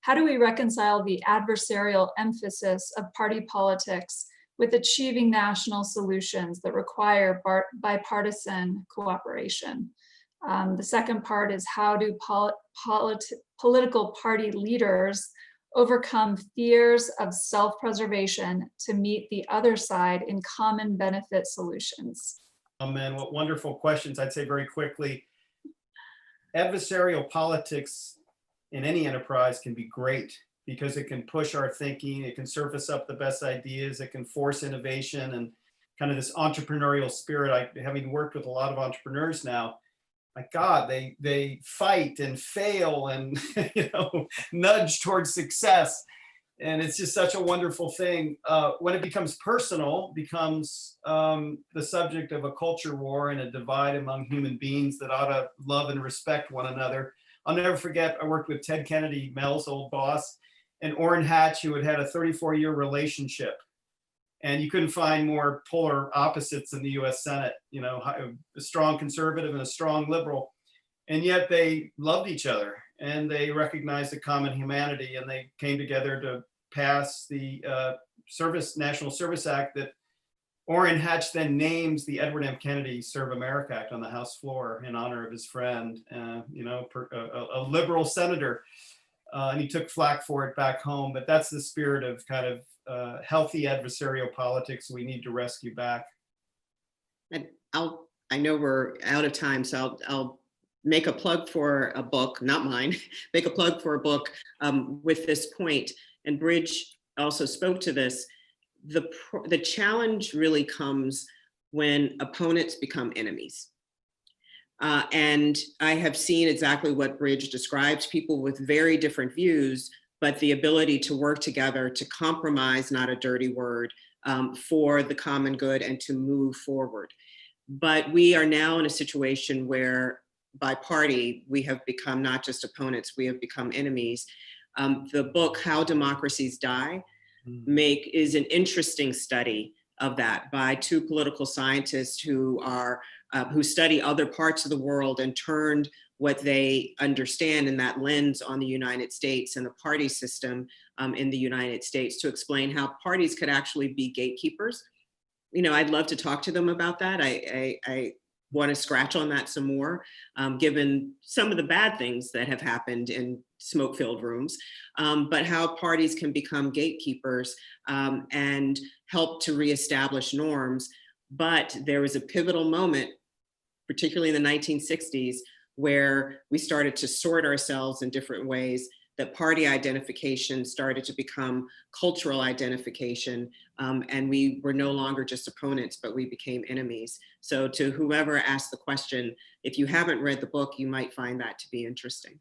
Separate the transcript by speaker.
Speaker 1: how do we reconcile the adversarial emphasis of party politics with achieving national solutions that require bipartisan cooperation? The second part is, how do political party leaders overcome fears of self-preservation to meet the other side in common benefit solutions?
Speaker 2: Oh man, what wonderful questions. I'd say very quickly, adversarial politics in any enterprise can be great because it can push our thinking, it can surface up the best ideas, it can force innovation and kind of this entrepreneurial spirit. Having worked with a lot of entrepreneurs now, my God, they fight and fail and nudge towards success. And it's just such a wonderful thing. When it becomes personal, becomes the subject of a culture war and a divide among human beings that ought to love and respect one another. I'll never forget, I worked with Ted Kennedy, Mel's old boss, and Orrin Hatch, who had had a 34-year relationship. And you couldn't find more polar opposites in the US Senate, a strong conservative and a strong liberal. And yet they loved each other and they recognized the common humanity, and they came together to pass the National Service Act that Orrin Hatch then names the Edward M. Kennedy Serve America Act on the House floor in honor of his friend, a liberal senator. And he took flack for it back home, but that's the spirit of kind of healthy adversarial politics we need to rescue back.
Speaker 3: And I know we're out of time, so I'll make a plug for a book, not mine, make a plug for a book with this point. And Bridge also spoke to this. The challenge really comes when opponents become enemies. And I have seen exactly what Bridge describes, people with very different views, but the ability to work together, to compromise, not a dirty word, for the common good and to move forward. But we are now in a situation where by party, we have become not just opponents, we have become enemies. The book, How Democracies Die, is an interesting study of that by two political scientists who study other parts of the world and turned what they understand in that lens on the United States and the party system in the United States, to explain how parties could actually be gatekeepers. I'd love to talk to them about that. I want to scratch on that some more, given some of the bad things that have happened in smoke-filled rooms, but how parties can become gatekeepers and help to reestablish norms. But there was a pivotal moment, particularly in the 1960s, where we started to sort ourselves in different ways, that party identification started to become cultural identification, and we were no longer just opponents, but we became enemies. So to whoever asked the question, if you haven't read the book, you might find that to be interesting.